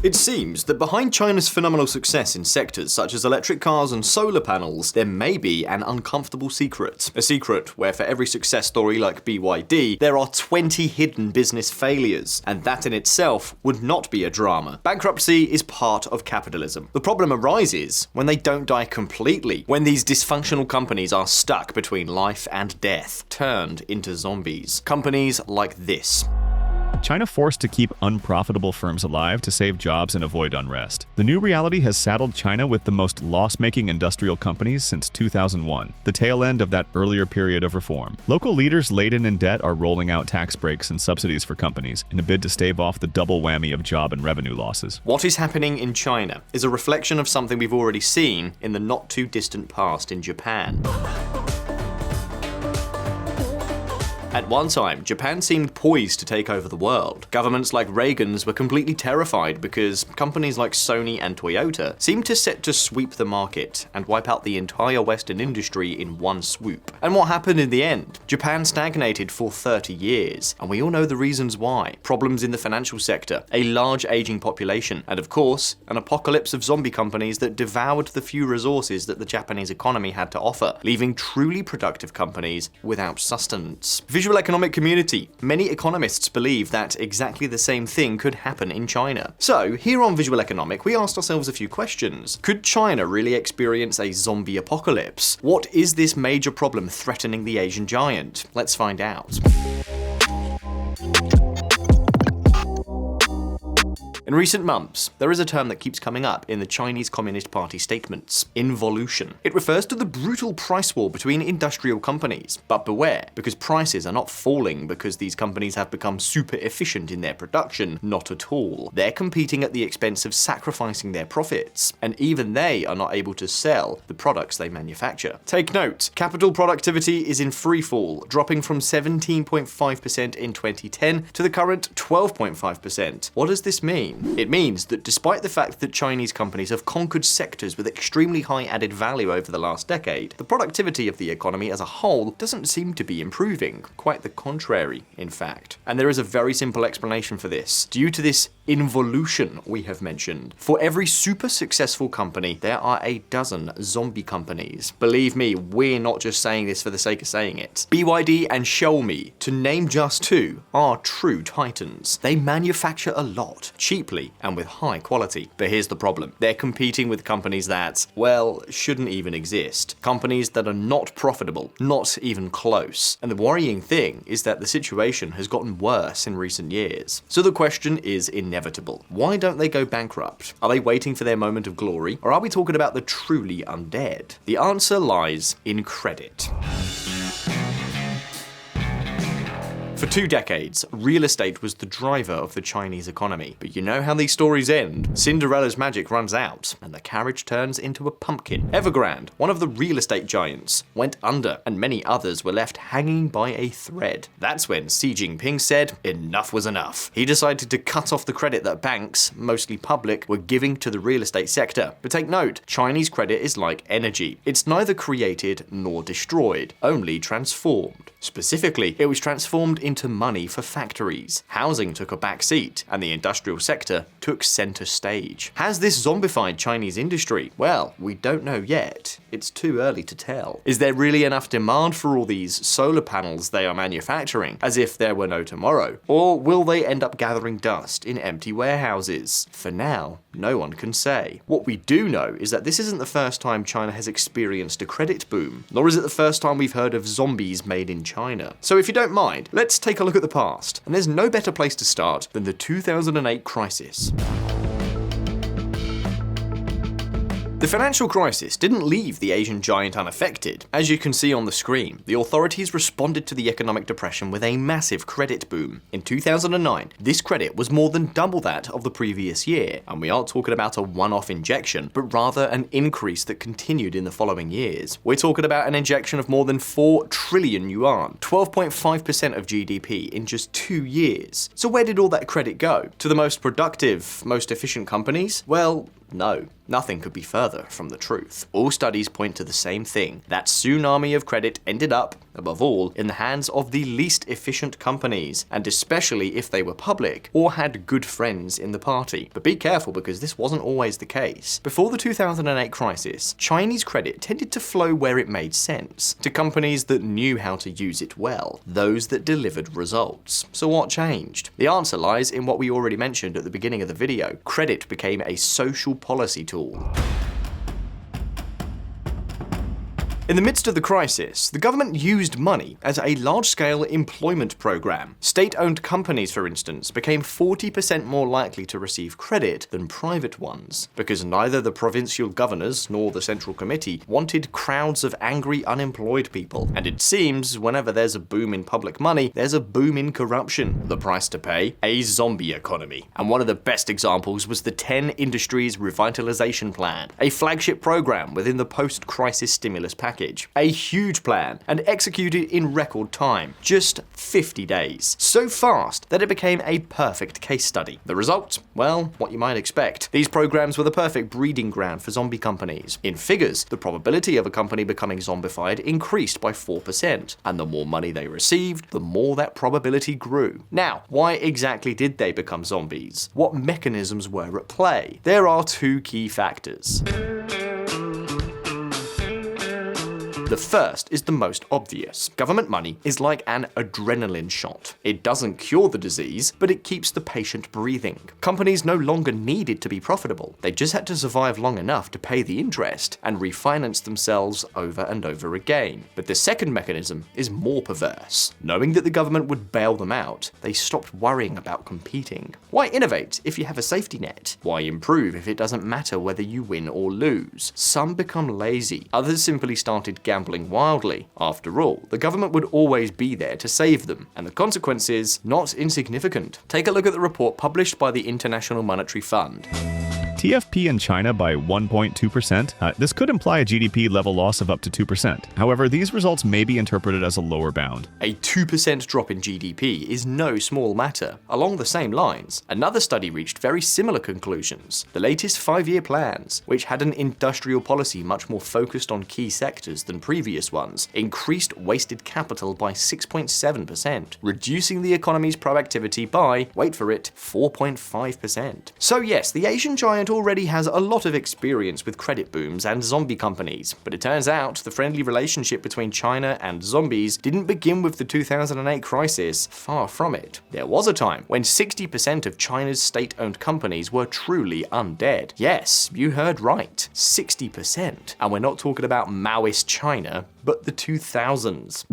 It seems that behind China's phenomenal success in sectors such as electric cars and solar panels, there may be an uncomfortable secret. A secret where for every success story like BYD, there are 20 hidden business failures, and that in itself would not be a drama. Bankruptcy is part of capitalism. The problem arises when they don't die completely, when these dysfunctional companies are stuck between life and death, turned into zombies. Companies like this. China forced to keep unprofitable firms alive to save jobs and avoid unrest. The new reality has saddled China with the most loss-making industrial companies since 2001, the tail end of that earlier period of reform. Local leaders laden in debt are rolling out tax breaks and subsidies for companies in a bid to stave off the double whammy of job and revenue losses. What is happening in China is a reflection of something we've already seen in the not-too-distant past in Japan. At one time, Japan seemed poised to take over the world. Governments like Reagan's were completely terrified because companies like Sony and Toyota seemed set to sweep the market and wipe out the entire Western industry in one swoop. And what happened in the end? Japan stagnated for 30 years, and we all know the reasons why. Problems in the financial sector, a large aging population, and of course, an apocalypse of zombie companies that devoured the few resources that the Japanese economy had to offer, leaving truly productive companies without sustenance. Visualeconomik community. Many economists believe that exactly the same thing could happen in China. So, here on Visualeconomik, we asked ourselves a few questions. Could China really experience a zombie apocalypse? What is this major problem threatening the Asian giant? Let's find out. In recent months, there is a term that keeps coming up in the Chinese Communist Party statements: involution. It refers to the brutal price war between industrial companies. But beware, because prices are not falling because these companies have become super efficient in their production, not at all. They're competing at the expense of sacrificing their profits, and even they are not able to sell the products they manufacture. Take note, capital productivity is in free fall, dropping from 17.5% in 2010 to the current 12.5%. What does this mean? It means that despite the fact that Chinese companies have conquered sectors with extremely high added value over the last decade, the productivity of the economy as a whole doesn't seem to be improving. Quite the contrary, in fact. And there is a very simple explanation for this. Due to this involution we have mentioned, for every super successful company, there are a dozen zombie companies. Believe me, we're not just saying this for the sake of saying it. BYD and Xiaomi, to name just two, are true titans. They manufacture a lot, cheaply and with high quality. But here's the problem. They're competing with companies that, well, shouldn't even exist. Companies that are not profitable, not even close. And the worrying thing is that the situation has gotten worse in recent years. So the question is inevitable. Why don't they go bankrupt? Are they waiting for their moment of glory? Or are we talking about the truly undead? The answer lies in credit. For 2 decades, real estate was the driver of the Chinese economy. But you know how these stories end. Cinderella's magic runs out, and the carriage turns into a pumpkin. Evergrande, one of the real estate giants, went under, and many others were left hanging by a thread. That's when Xi Jinping said enough was enough. He decided to cut off the credit that banks, mostly public, were giving to the real estate sector. But take note, Chinese credit is like energy. It's neither created nor destroyed, only transformed. Specifically, it was transformed into money for factories. Housing took a back seat, and the industrial sector took center stage. Has this zombified Chinese industry? Well, we don't know yet. It's too early to tell. Is there really enough demand for all these solar panels they are manufacturing, as if there were no tomorrow? Or will they end up gathering dust in empty warehouses? For now, no one can say. What we do know is that this isn't the first time China has experienced a credit boom, nor is it the first time we've heard of zombies made in China. So if you don't mind, let's take a look at the past. And there's no better place to start than the 2008 crisis. The financial crisis didn't leave the Asian giant unaffected. As you can see on the screen, the authorities responded to the economic depression with a massive credit boom. In 2009, this credit was more than double that of the previous year, and we aren't talking about a one-off injection, but rather an increase that continued in the following years. We're talking about an injection of more than 4 trillion yuan, 12.5% of GDP in just 2 years. So where did all that credit go? To the most productive, most efficient companies? Well, no. Nothing could be further from the truth. All studies point to the same thing. That tsunami of credit ended up, above all, in the hands of the least efficient companies, and especially if they were public or had good friends in the party. But be careful, because this wasn't always the case. Before the 2008 crisis, Chinese credit tended to flow where it made sense, to companies that knew how to use it well, those that delivered results. So what changed? The answer lies in what we already mentioned at the beginning of the video. Credit became a social policy tool. In the midst of the crisis, the government used money as a large-scale employment program. State-owned companies, for instance, became 40% more likely to receive credit than private ones, because neither the provincial governors nor the central committee wanted crowds of angry unemployed people. And it seems whenever there's a boom in public money, there's a boom in corruption. The price to pay? A zombie economy. And one of the best examples was the 10 Industries Revitalization Plan, a flagship program within the post-crisis stimulus package. A huge plan, and executed in record time, just 50 days. So fast that it became a perfect case study. The result? Well, what you might expect. These programs were the perfect breeding ground for zombie companies. In figures, the probability of a company becoming zombified increased by 4%, and the more money they received, the more that probability grew. Now, why exactly did they become zombies? What mechanisms were at play? There are two key factors. The first is the most obvious. Government money is like an adrenaline shot. It doesn't cure the disease, but it keeps the patient breathing. Companies no longer needed to be profitable. They just had to survive long enough to pay the interest and refinance themselves over and over again. But the second mechanism is more perverse. Knowing that the government would bail them out, they stopped worrying about competing. Why innovate if you have a safety net? Why improve if it doesn't matter whether you win or lose? Some become lazy. Others simply started gambling wildly. After all, the government would always be there to save them, and the consequences not insignificant. Take a look at the report published by the International Monetary Fund. TFP in China by 1.2%. This could imply a GDP level loss of up to 2%. However, these results may be interpreted as a lower bound. A 2% drop in GDP is no small matter. Along the same lines, another study reached very similar conclusions. The latest 5-year plans, which had an industrial policy much more focused on key sectors than previous ones, increased wasted capital by 6.7%, reducing the economy's productivity by, wait for it, 4.5%. So yes, the Asian giant already has a lot of experience with credit booms and zombie companies, but it turns out the friendly relationship between China and zombies didn't begin with the 2008 crisis. Far from it. There was a time when 60% of China's state-owned companies were truly undead. Yes, you heard right, 60%. And we're not talking about Maoist China, but the 2000s.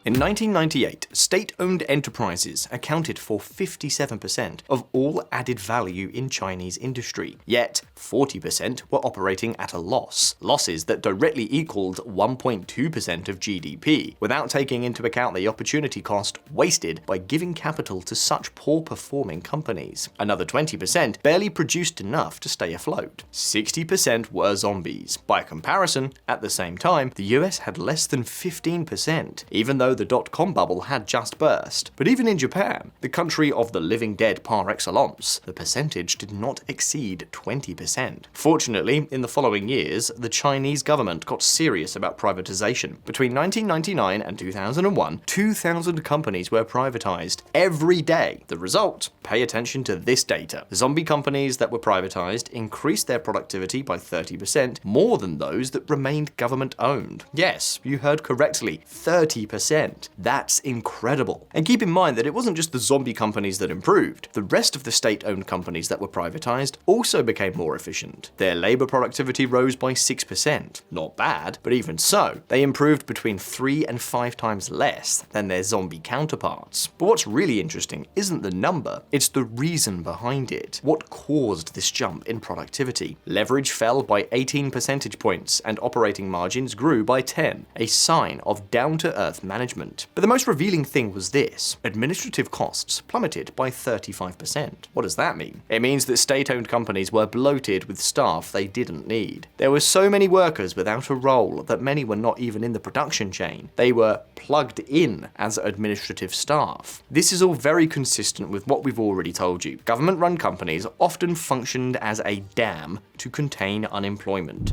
In 1998, state-owned enterprises accounted for 57% of all added value in Chinese industry, yet 40% were operating at a loss, losses that directly equaled 1.2% of GDP, without taking into account the opportunity cost wasted by giving capital to such poor-performing companies. Another 20% barely produced enough to stay afloat. 60% were zombies. By comparison, at the same time, the US had less than 15%, even though the dot-com bubble had just burst. But even in Japan, the country of the living dead par excellence, the percentage did not exceed 20%. Fortunately, in the following years, the Chinese government got serious about privatization. Between 1999 and 2001, 2,000 companies were privatized every day. The result? Pay attention to this data. Zombie companies that were privatized increased their productivity by 30%, more than those that remained government-owned. Yes, you heard correctly, 30%. That's incredible. And keep in mind that it wasn't just the zombie companies that improved. The rest of the state-owned companies that were privatized also became more efficient. Their labor productivity rose by 6%. Not bad, but even so, they improved between 3 and 5 times less than their zombie counterparts. But what's really interesting isn't the number, it's the reason behind it. What caused this jump in productivity? Leverage fell by 18 percentage points and operating margins grew by 10, a sign of down-to-earth management. But the most revealing thing was this: administrative costs plummeted by 35%. What does that mean? It means that state-owned companies were bloated with staff they didn't need. There were so many workers without a role that many were not even in the production chain. They were plugged in as administrative staff. This is all very consistent with what we've already told you. Government-run companies often functioned as a dam to contain unemployment.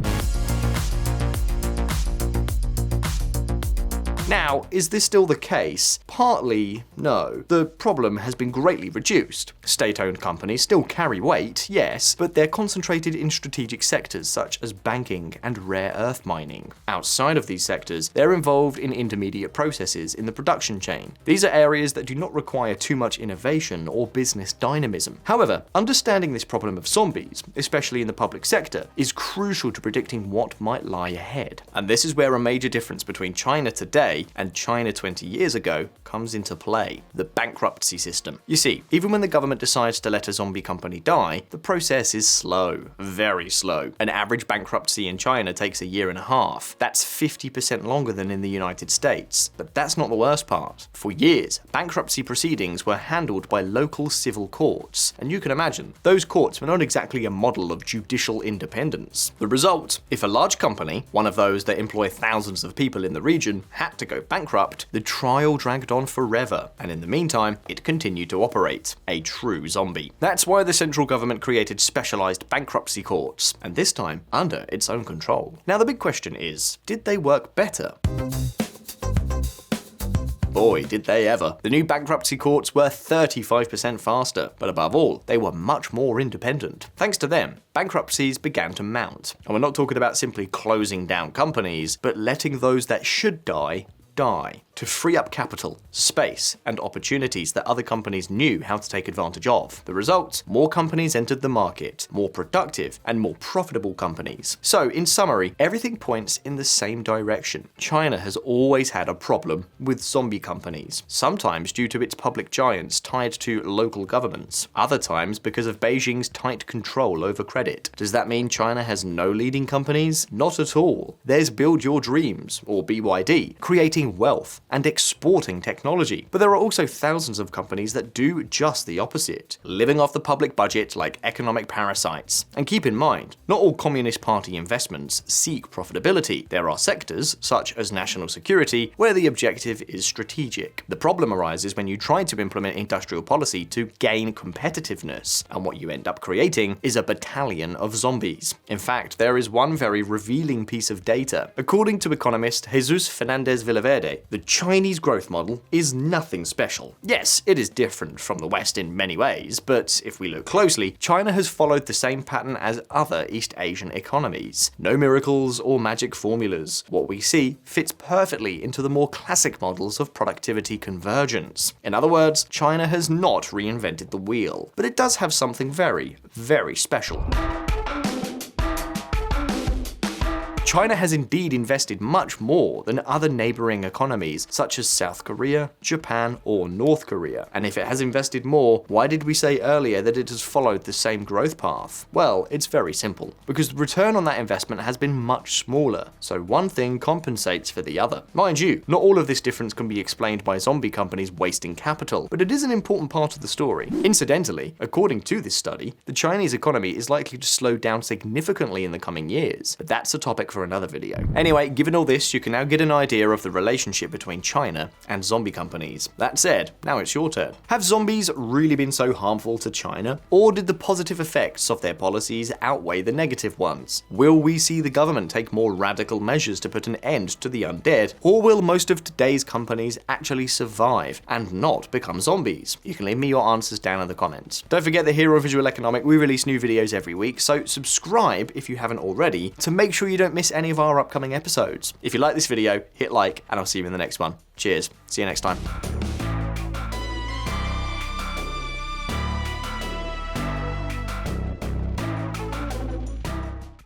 Now, is this still the case? Partly, no. The problem has been greatly reduced. State-owned companies still carry weight, yes, but they're concentrated in strategic sectors such as banking and rare earth mining. Outside of these sectors, they're involved in intermediate processes in the production chain. These are areas that do not require too much innovation or business dynamism. However, understanding this problem of zombies, especially in the public sector, is crucial to predicting what might lie ahead. And this is where a major difference between China today and China 20 years ago comes into play: the bankruptcy system. You see, even when the government decides to let a zombie company die, the process is slow, very slow. An average bankruptcy in China takes a year and a half. That's 50% longer than in the United States. But that's not the worst part. For years, bankruptcy proceedings were handled by local civil courts, and you can imagine, those courts were not exactly a model of judicial independence. The result: if a large company, one of those that employ thousands of people in the region, had to go bankrupt, the trial dragged on forever, and in the meantime, it continued to operate. A true zombie. That's why the central government created specialized bankruptcy courts, and this time under its own control. Now the big question is, did they work better? Boy, did they ever. The new bankruptcy courts were 35% faster, but above all, they were much more independent. Thanks to them, bankruptcies began to mount. And we're not talking about simply closing down companies, but letting those that should die, to free up capital, space, and opportunities that other companies knew how to take advantage of. The result: more companies entered the market, more productive and more profitable companies. So, in summary, everything points in the same direction. China has always had a problem with zombie companies, sometimes due to its public giants tied to local governments, other times because of Beijing's tight control over credit. Does that mean China has no leading companies? Not at all. There's Build Your Dreams, or BYD, creating wealth and exporting technology. But there are also thousands of companies that do just the opposite, living off the public budget like economic parasites. And keep in mind, not all Communist Party investments seek profitability. There are sectors, such as national security, where the objective is strategic. The problem arises when you try to implement industrial policy to gain competitiveness, and what you end up creating is a battalion of zombies. In fact, there is one very revealing piece of data. According to economist Jesus Fernandez Villaverde, the Chinese growth model is nothing special. Yes, it is different from the West in many ways, but if we look closely, China has followed the same pattern as other East Asian economies. No miracles or magic formulas. What we see fits perfectly into the more classic models of productivity convergence. In other words, China has not reinvented the wheel, but it does have something very, very special. China has indeed invested much more than other neighboring economies such as South Korea, Japan, or North Korea. And if it has invested more, why did we say earlier that it has followed the same growth path? Well, it's very simple. Because the return on that investment has been much smaller, so one thing compensates for the other. Mind you, not all of this difference can be explained by zombie companies wasting capital, but it is an important part of the story. Incidentally, according to this study, the Chinese economy is likely to slow down significantly in the coming years, but that's a topic for another video. Anyway, given all this, you can now get an idea of the relationship between China and zombie companies. That said, now it's your turn. Have zombies really been so harmful to China? Or did the positive effects of their policies outweigh the negative ones? Will we see the government take more radical measures to put an end to the undead? Or will most of today's companies actually survive and not become zombies? You can leave me your answers down in the comments. Don't forget that here on Visualeconomik we release new videos every week, so subscribe if you haven't already to make sure you don't miss any of our upcoming episodes. If you like this video, hit like, and I'll see you in the next one. Cheers. See you next time.